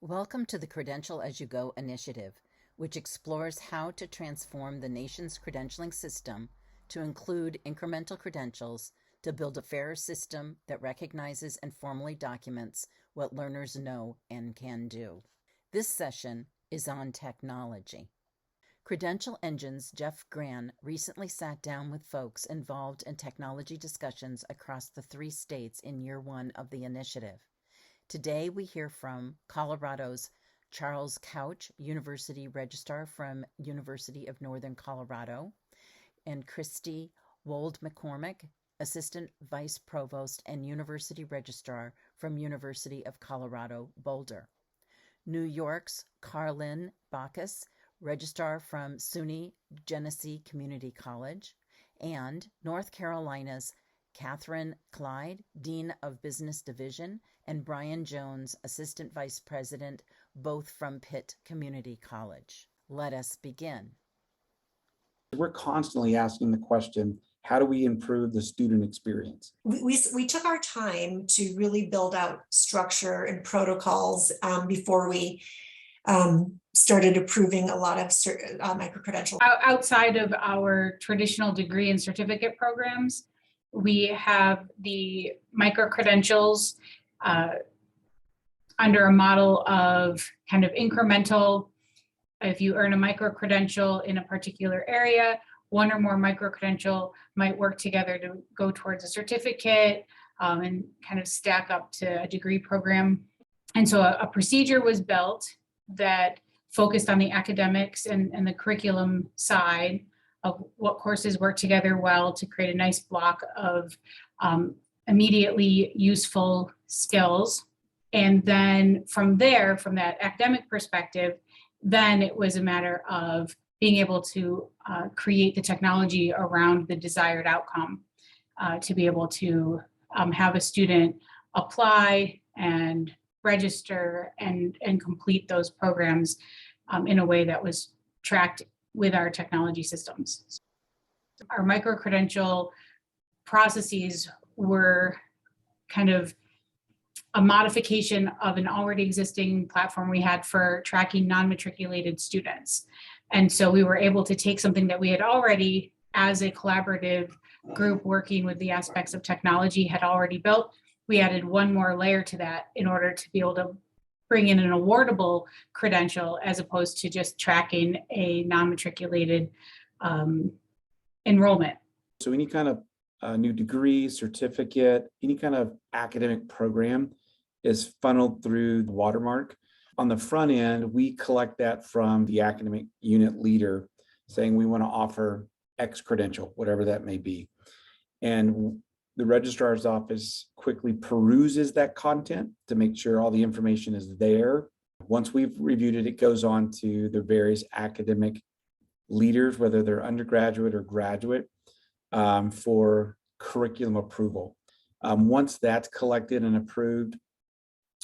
Welcome to the Credential as You Go initiative, which explores how to transform the nation's credentialing system to include incremental credentials to build a fairer system that recognizes and formally documents what learners know and can do. This session is on technology. Credential Engine's Jeff Gran recently sat down with folks involved in technology discussions across the 3 states in year 1 of the initiative. Today we hear from Colorado's Charles Couch, University Registrar from University of Northern Colorado, and Christy Wold McCormick, Assistant Vice Provost and University Registrar from University of Colorado, Boulder. New York's Carlin Bacchus, Registrar from SUNY Genesee Community College, and North Carolina's Catherine Clyde, Dean of Business Division, and Brian Jones, Assistant Vice President, both from Pitt Community College. Let us begin. We're constantly asking the question, how do we improve the student experience? We took our time to really build out structure and protocols before we started approving a lot of micro-credential. Outside of our traditional degree and certificate programs, we have the micro-credentials under a model of kind of incremental. If you earn a micro-credential in a particular area, one or more micro-credential might work together to go towards a certificate and kind of stack up to a degree program. And so a procedure was built that focused on the academics and the curriculum side of what courses work together well to create a nice block of immediately useful skills. And then from there, from that academic perspective, then it was a matter of being able to create the technology around the desired outcome to be able to have a student apply and register and complete those programs in a way that was tracked with our technology systems. Our micro-credential processes were kind of a modification of an already existing platform we had for tracking non-matriculated students. And so we were able to take something that we had already, as a collaborative group working with the aspects of technology, had already built. We added one more layer to that in order to be able to bring in an awardable credential as opposed to just tracking a non-matriculated enrollment. So any kind of new degree, certificate, any kind of academic program is funneled through the watermark. On the front end, we collect that from the academic unit leader saying we want to offer X credential, whatever that may be. And the registrar's office quickly peruses that content to make sure all the information is there. Once we've reviewed it, it goes on to the various academic leaders, whether they're undergraduate or graduate, for curriculum approval. Once that's collected and approved,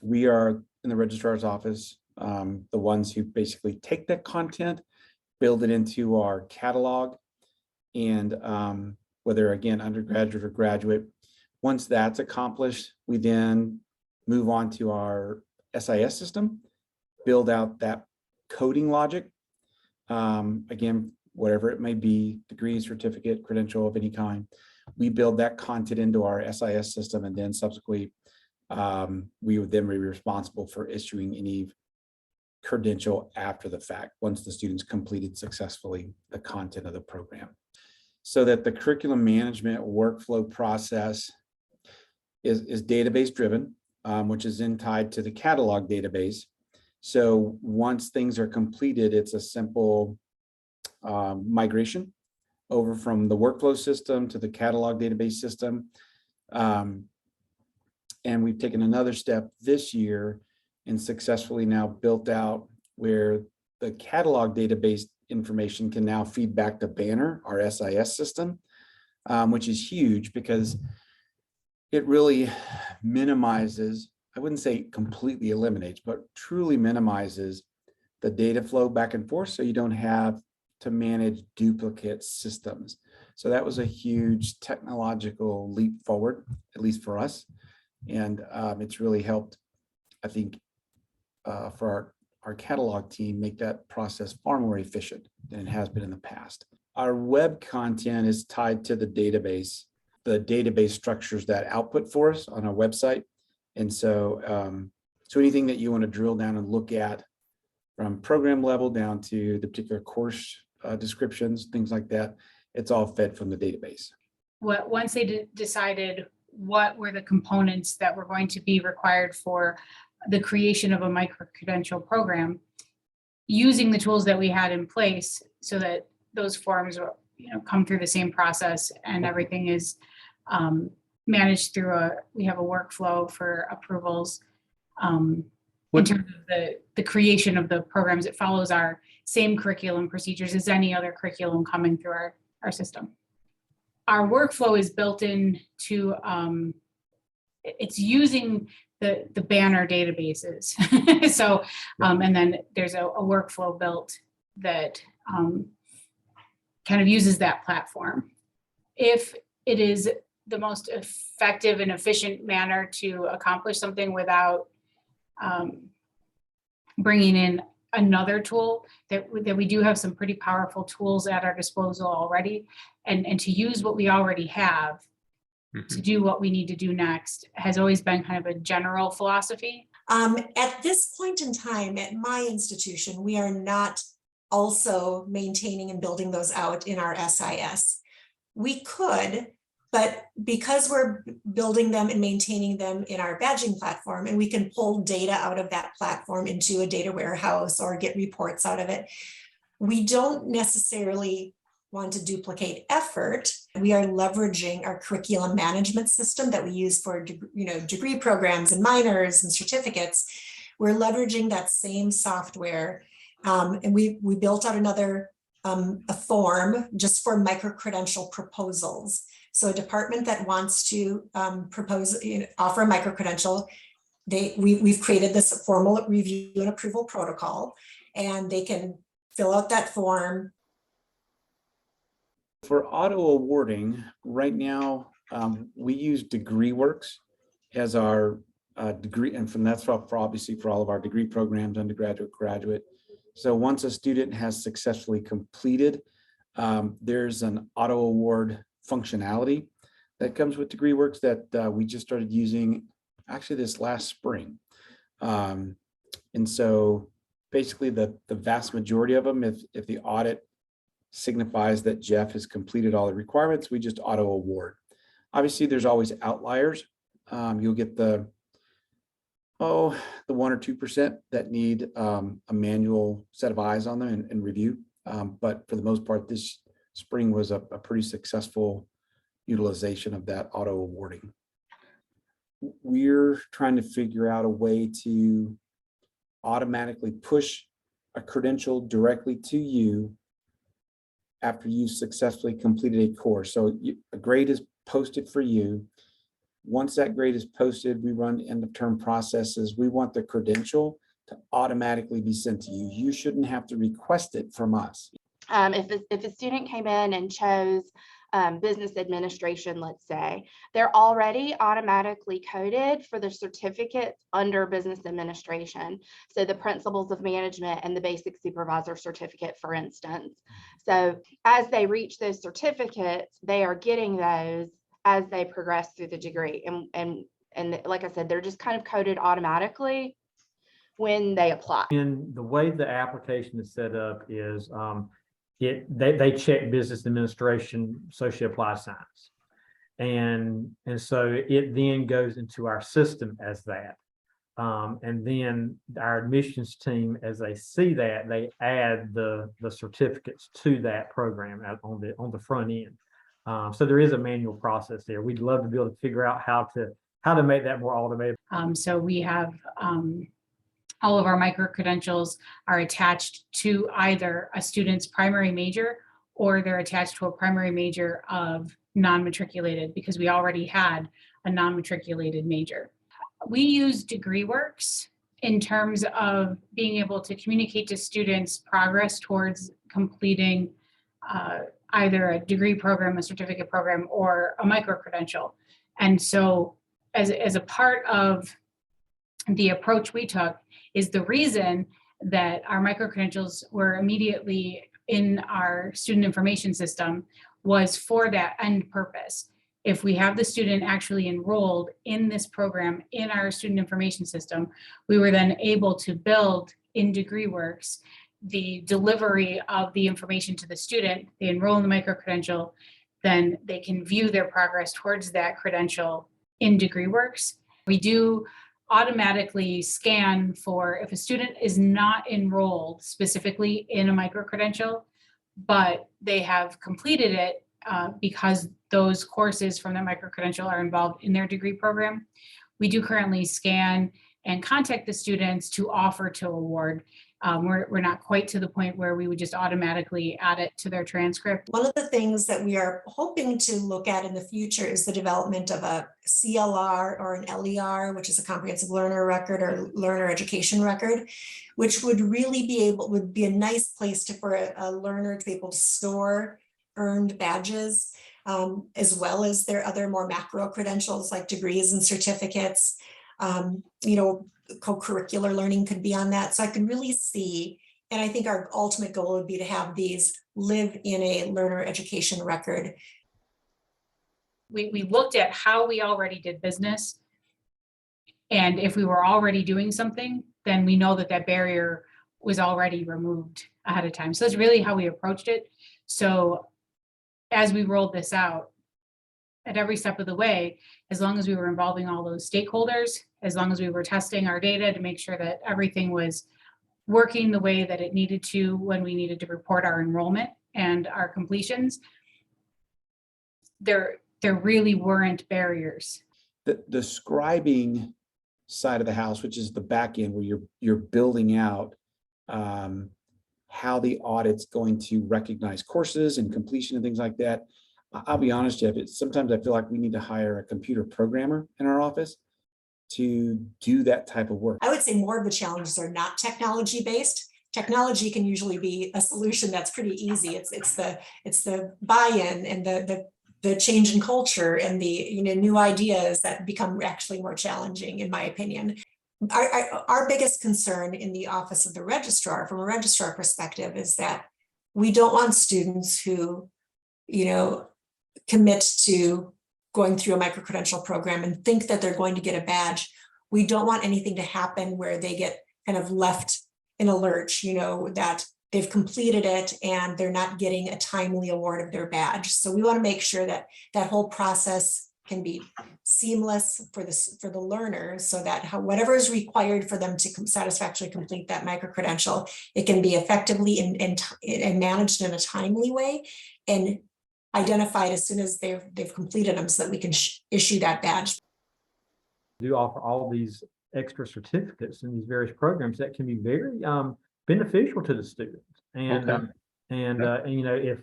we are in the registrar's office, the ones who basically take that content, build it into our catalog, and whether again undergraduate or graduate. Once that's accomplished, we then move on to our SIS system, build out that coding logic. Again, whatever it may be, degree, certificate, credential of any kind, we build that content into our SIS system, and then subsequently we would then be responsible for issuing any credential after the fact once the students completed successfully the content of the program. So that the curriculum management workflow process is database driven, which is then tied to the catalog database. So once things are completed, it's a simple migration over from the workflow system to the catalog database system. And we've taken another step this year and successfully now built out where the catalog database information can now feed back to Banner, our SIS system, which is huge because it really minimizes, I wouldn't say completely eliminates, but truly minimizes the data flow back and forth so you don't have to manage duplicate systems. So that was a huge technological leap forward, at least for us. And it's really helped, I think, for our catalog team, make that process far more efficient than it has been in the past. Our web content is tied to the database. The database structures that output for us on our website. And so, so anything that you want to drill down and look at from program level down to the particular course descriptions, things like that, it's all fed from the database. Once they decided what were the components that were going to be required for the creation of a micro-credential program, using the tools that we had in place so that those forms come through the same process and everything is managed through we have a workflow for approvals. In terms of the creation of the programs, it follows our same curriculum procedures as any other curriculum coming through our system. Our workflow is built into, it's using the banner databases. So, and then there's a workflow built that kind of uses that platform. If it is the most effective and efficient manner to accomplish something without bringing in another tool, that we do have some pretty powerful tools at our disposal already, and to use what we already have to do what we need to do next has always been kind of a general philosophy. At this point in time, at my institution, we are not also maintaining and building those out in our SIS. We could, but because we're building them and maintaining them in our badging platform, and we can pull data out of that platform into a data warehouse or get reports out of it, we don't necessarily want to duplicate effort. We are leveraging our curriculum management system that we use for degree programs and minors and certificates. We're leveraging that same software, and we built out another a form just for micro-credential proposals. So a department that wants to offer a micro-credential, we've created this formal review and approval protocol, and they can fill out that form. For auto awarding, right now, we use DegreeWorks as our degree, and that's for obviously for all of our degree programs, undergraduate, graduate. So once a student has successfully completed, there's an auto award functionality that comes with DegreeWorks that we just started using actually this last spring. And so basically the vast majority of them, if the audit signifies that Jeff has completed all the requirements, we just auto award. Obviously, there's always outliers. You'll get the 1 or 2% that need a manual set of eyes on them and review. But for the most part, this spring was a pretty successful utilization of that auto awarding. We're trying to figure out a way to automatically push a credential directly to you after you've successfully completed a course. So a grade is posted for you. Once that grade is posted, we run end of term processes. We want the credential to automatically be sent to you. You shouldn't have to request it from us. If a student came in and chose business administration, let's say, they're already automatically coded for the certificates under business administration. So the principles of management and the basic supervisor certificate, for instance. So as they reach those certificates, they are getting those as they progress through the degree. And like I said, they're just kind of coded automatically when they apply. And the way the application is set up is they check business administration, associate applied science. And so it then goes into our system as that. And then our admissions team, as they see that, they add the certificates to that program on the front end. So there is a manual process there. We'd love to be able to figure out how to make that more automated. So we have all of our micro-credentials are attached to either a student's primary major or they're attached to a primary major of non-matriculated, because we already had a non-matriculated major. We use DegreeWorks in terms of being able to communicate to students progress towards completing either a degree program, a certificate program, or a micro-credential. And so as a part of the approach we took is the reason that our micro-credentials were immediately in our student information system was for that end purpose. If we have the student actually enrolled in this program in our student information system, we were then able to build in DegreeWorks the delivery of the information to the student. They enroll in the micro-credential, then they can view their progress towards that credential in DegreeWorks. We do automatically scan for if a student is not enrolled specifically in a micro-credential, but they have completed it because those courses from the micro-credential are involved in their degree program. We do currently scan and contact the students to offer to award. We're not quite to the point where we would just automatically add it to their transcript. One of the things that we are hoping to look at in the future is the development of a CLR or an LER, which is a comprehensive learner record or learner education record, which would really would be a nice place for a learner to be able to store earned badges, as well as their other more macro credentials like degrees and certificates. Co-curricular learning could be on that. So I can really see, and I think our ultimate goal would be to have these live in a learner education record. We looked at how we already did business. And if we were already doing something, then we know that that barrier was already removed ahead of time. So that's really how we approached it. So as we rolled this out, at every step of the way, as long as we were involving all those stakeholders, as long as we were testing our data to make sure that everything was working the way that it needed to when we needed to report our enrollment and our completions, there really weren't barriers. The scribing side of the house, which is the back end where you're building out how the audit's going to recognize courses and completion and things like that. I'll be honest, Jeff, sometimes I feel like we need to hire a computer programmer in our office to do that type of work. I would say more of the challenges are not technology based. Technology can usually be a solution that's pretty easy. It's the buy-in and the change in culture and the new ideas that become actually more challenging, in my opinion. Our biggest concern in the office of the registrar, from a registrar perspective, is that we don't want students who, commit to going through a micro-credential program and think that they're going to get a badge. We don't want anything to happen where they get kind of left in a lurch, that they've completed it and they're not getting a timely award of their badge. So we want to make sure that that whole process can be seamless for the learner, so that whatever is required for them to satisfactorily complete that micro-credential, it can be effectively and managed in a timely way and identified as soon as they've completed them, so that we can issue that badge. We do offer all these extra certificates in these various programs that can be very beneficial to the students. And Okay.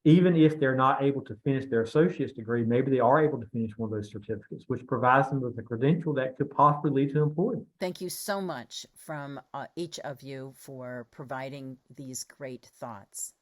Even if they're not able to finish their associate's degree, maybe they are able to finish one of those certificates, which provides them with a credential that could possibly lead to employment. Thank you so much from each of you for providing these great thoughts.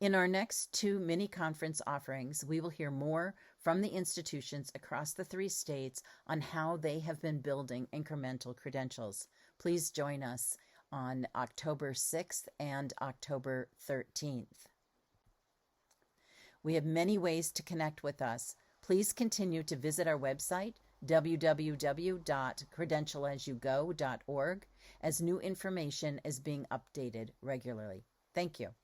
In our next 2 mini conference offerings, we will hear more from the institutions across the 3 states on how they have been building incremental credentials. Please join us on October 6th and October 13th. We have many ways to connect with us. Please continue to visit our website, www.credentialasyougo.org, as new information is being updated regularly. Thank you.